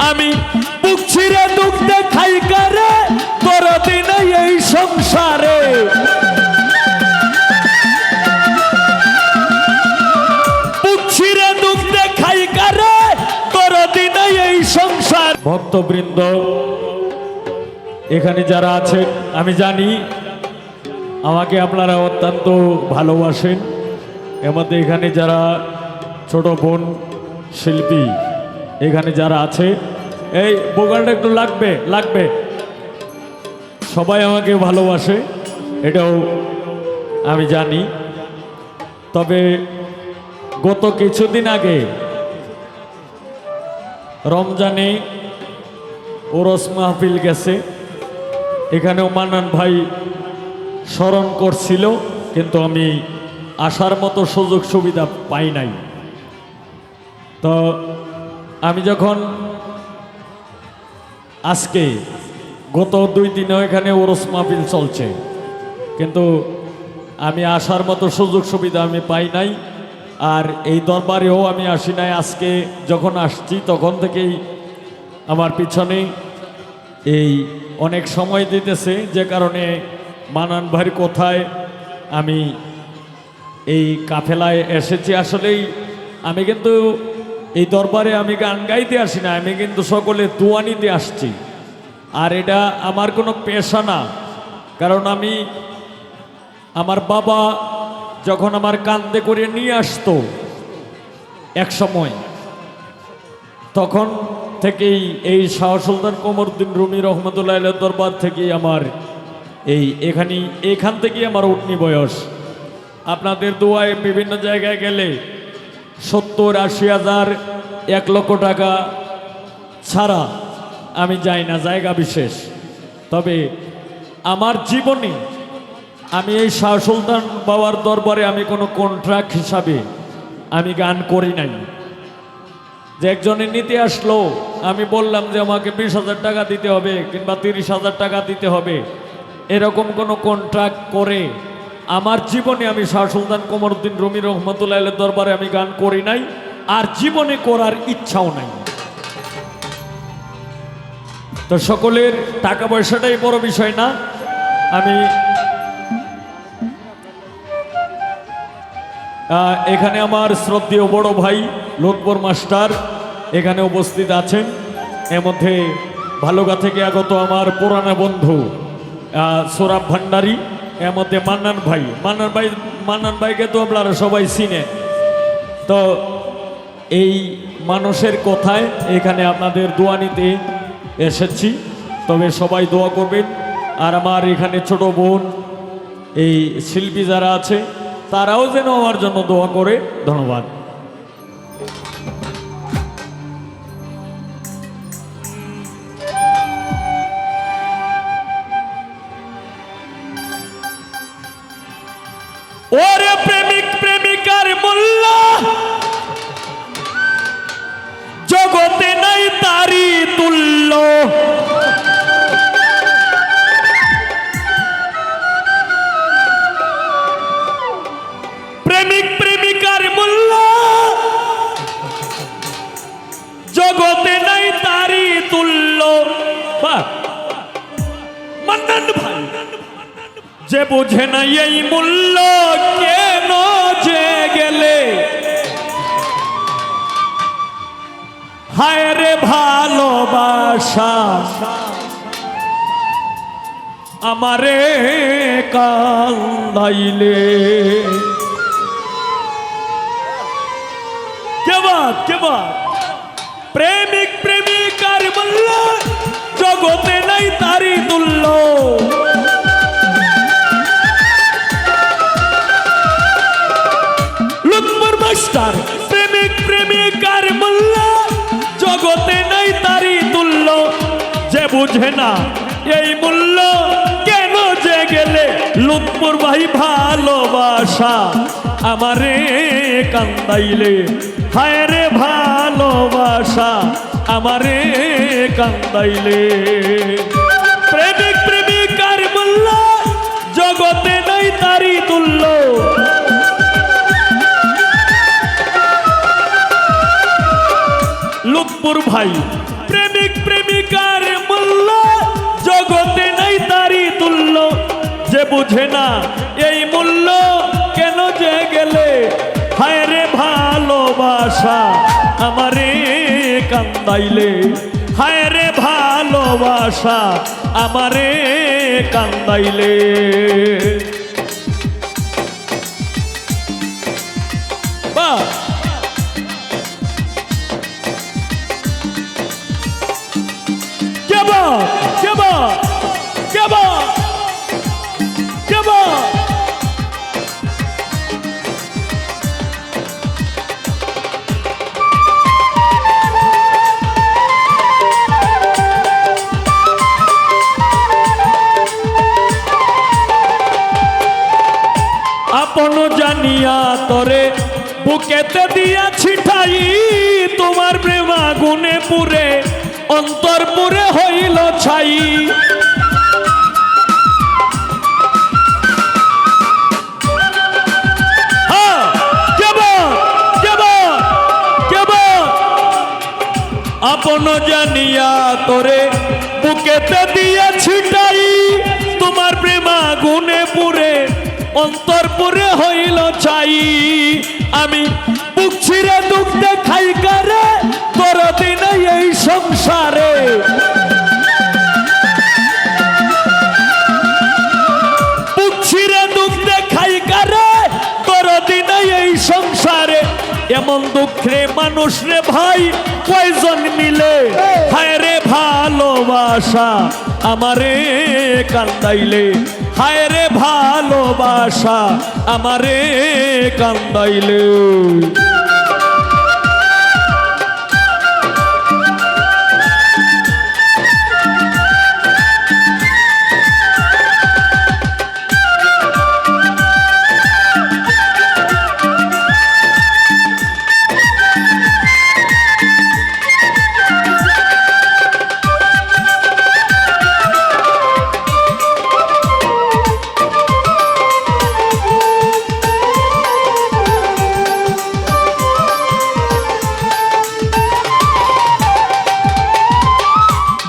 আমি বুক ছিঁড়ে দুঃখ দেখাই কারে দরদি নাই এই সংসারে। বুক ছিঁড়ে দুঃখ দেখাই কারে দরদি নাই এই সংসার। ভক্তবৃন্দ এখানে যারা আছেন আমি জানি আমাকে আপনারা অত্যন্ত ভালোবাসেন। এর মধ্যে এখানে যারা ছোট বোন শিল্পী এখানে যারা আছে, এই বোকালটা একটু লাগবে লাগবে, সবাই আমাকে ভালোবাসে এটাও আমি জানি। তবে গত কিছুদিন আগে রমজানে ওরস মাহফিল গেছে, এখানেও মান্নান ভাই স্মরণ করছিল, কিন্তু আমি আসার মতো সুযোগ সুবিধা পাই নাই। তো আমি যখন আজকে গত 2 দিনও এখানে ওরস মাহফিল চলছে, কিন্তু আমি আসার মতো সুযোগ সুবিধা আমি পাই নাই। আর এই দরবারেও আমি আসি নাই। আজকে যখন আসছি তখন থেকেই আমার পিছনে এই অনেক সময় দিতেছে, যে কারণে মান্নান ভাইয়ের কোথায় আমি এই কাফেলায় এসেছি। আসলেই আমি কিন্তু এই দরবারে আমি গান গাইতে আসি না, আমি কিন্তু সকলে দোয়া নিতে আসছি। আর এটা আমার কোনো পেশা না, কারণ আমি আমার বাবা যখন আমার কান্দে করে নিয়ে আসতো এক সময়, তখন থেকেই এই শাহ সুলতান কমরউদ্দিন রুমি রহমতুল্লাহ আলাইহির দরবার থেকেই আমার এখান থেকেই আমার উঠনি বয়স। আপনাদের দোয়ায় বিভিন্ন জায়গায় গেলে 70-80 হাজার 1 লক্ষ টাকা ছাড়া আমি যাই না, জায়গা বিশেষ। তবে আমার জীবনে আমি এই শাহ সুলতান বাবার দরবারে আমি কোনো কন্ট্রাক্ট হিসাবে আমি গান করি নাই। যে একজনে নিতে আসলো, আমি বললাম যে আমাকে 20,000 টাকা দিতে হবে কিংবা 30,000 টাকা দিতে হবে, এরকম কোনো কন্ট্রাক্ট করে আমার জীবনে আমি শাহ সুলতান কমরউদ্দিন রুমি রহমতুল্লাহ আলাইহির দরবারে আমি গান করি নাই, আর জীবনে করার ইচ্ছাও নাই। তো সকলের টাকা পয়সাটাই বড় বিষয় না। আমি এখানে আমার শ্রদ্ধেয় বড় ভাই লোকবর মাস্টার এখানে উপস্থিত আছেন। এর মধ্যে ভালুকা থেকে আগত আমার পুরানা বন্ধু সোরাব ভান্ডারী, এর মধ্যে মান্নান ভাইকে তো আপনারা সবাই চিনেন। তো এই মানুষের কথায় এখানে আপনাদের দোয়া নিতে এসেছি, তবে সবাই দোয়া করবেন। আর আমার এখানে ছোট বোন এই শিল্পী যারা আছে তারাও যেন আমার জন্য দোয়া করে। ধন্যবাদ। ওরে প্রেমিক প্রেমিকার মূল্য জগতে নাই তারি তুল্য। প্রেমিক প্রেমিকার মূল্য জগতে নাই তারি তুল্য। মান্নান ভাই যে বোঝে না এই মূল্য কেন যে গেলে, হায় রে ভালোবাসা আমারে কান্দাইলে। কে বাত প্রেমিক প্রেমিকার মূল্য জগতে নাই তারি তুল্য। লোকবর মাস্টার প্রেমিক প্রেমিকার মূল্য জগতে নাই তারি তুল্য। যে বুঝে না এই মূল্য কেন যে গেলে, লোকবর ভাই ভালোবাসা আমারে কান্দাইলে, হায় রে ভালোবাসা আমারে কান্দাইলে। প্রেমিক প্রেমিকার মূল্য জগতে নাই তারি তুল্য। লোকপুর ভাই প্রেমিক প্রেমিকার মূল্য জগতে নাই তারি তুল্য, যে বুঝে না এই মূল্য কেন যে গেলে, হায় রে ভালোবাসা আমারে কান্দাইলে, হায় রে ভালোবাসা আমারে কান্দাইলে। বাহ, কেবা কেবা কেবা কেবা। আপন জানিয়া তরে বুকেতে দিয়াছি ঠাই, তোমার প্রেম আগুনে পুরে অন্তর পুরে হইল ছাই। আপন জানিয়া তোরে বুকেতে দিয়েছি ঠাই, তোমার প্রেম আগুনে পুরে অন্তর পুরে হইল ছাই। আমি বুক ছিঁড়ে দুঃখ দেখাই কারে, তোর দিনে এই সংসারে। বুক ছিঁড়ে দুঃখ দেখাই কারে, তোর দিনে এই সংসারে। এমন দুঃখে মানুষ রে ভাই কয়জন মিলে, হায় রে ভালোবাসা আমারে কান্দাইলে, হায় রে ভালোবাসা আমারে কান্দাইলে।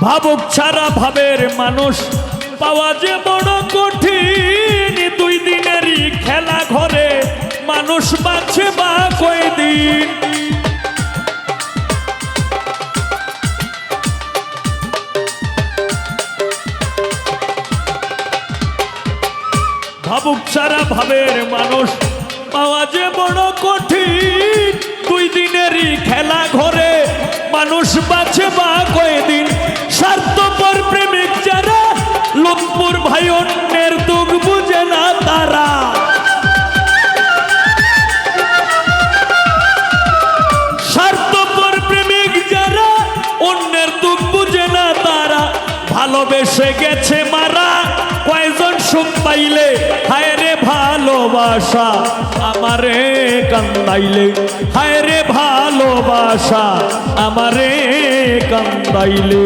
ভাবুক ছাড়া ভাবের মানুষ পাওয়া যে বড় কঠিন, দুই দিনেরই খেলা ঘরে মানুষ বাঁচে বা কয়দিন। ভাবুক ছাড়া ভাবের মানুষ পাওয়া যে বড় কঠিন, দুই দিনেরই খেলা ঘরে মানুষ বাঁচে বা কয়দিন। স্বার্থপর প্রেমিক যারা লোকপুর ভাই অন্যের দুঃখ বুঝে না তারা, স্বার্থপর প্রেমিক যারা অন্যের দুঃখ বুঝে না তারা। ভালোবেসে গেছে মারা কয়জন সুখ পাইলে, হায় রে ভালোবাসা আমারে কান্দাইলে, হায় রে ভালোবাসা আমারে কান্দাইলে।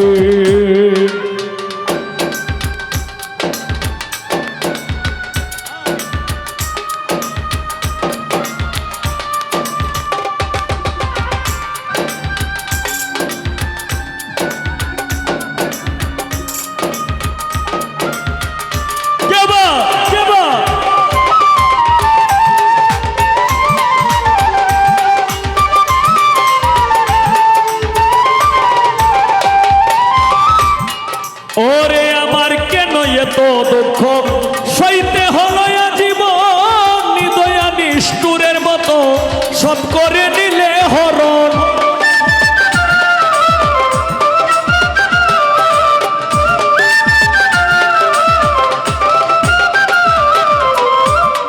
ওরে আমার কেন এত দুঃখ সইতে হলো জীবন, নিদয়া নিষ্ঠুরের মতো সব করে নিলে হরণ।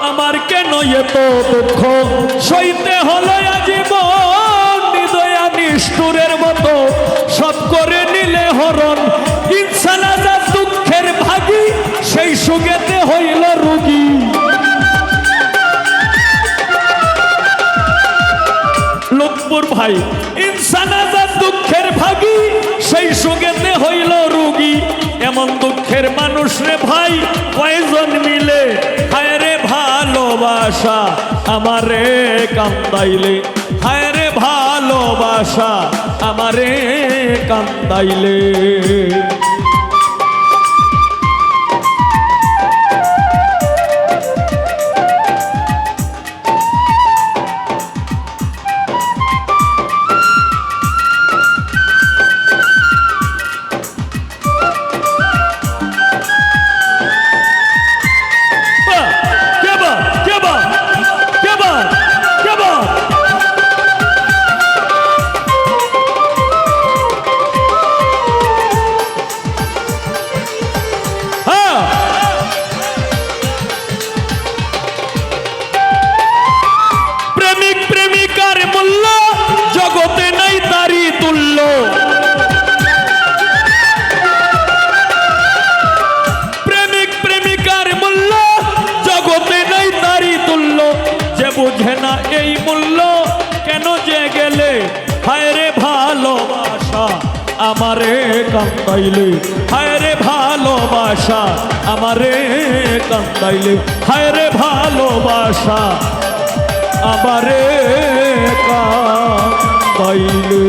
আমার কেন এত দুঃখ সইতে হলো জীবন, নিদয়া নিষ্ঠুরের মতো সব করে নিলে হরণ। ইনসান আজাদ দুঃখের ভাগী, সেই সুগেতে হইল রোগী। লোকপুর ভাই ইনসান আজাদ দুঃখের ভাগী, সেই সুগেতে হইল রোগী। এমন দুঃখের মানুষ রে ভাই কয়জন মিলে, হায় রে ভালোবাসা আমারে কান্দাইলে, হায় রে ভালো ভালোবাসা আমারে কান্দাইলে। বুঝে না এই মূল্য কেন যে গেলে, হায় রে ভালোবাসা আমারে কান্দাইলে, হায় রে ভালোবাসা আমারে কান্দাইলে, হায় রে ভালোবাসা আমারে কান্দাইলে।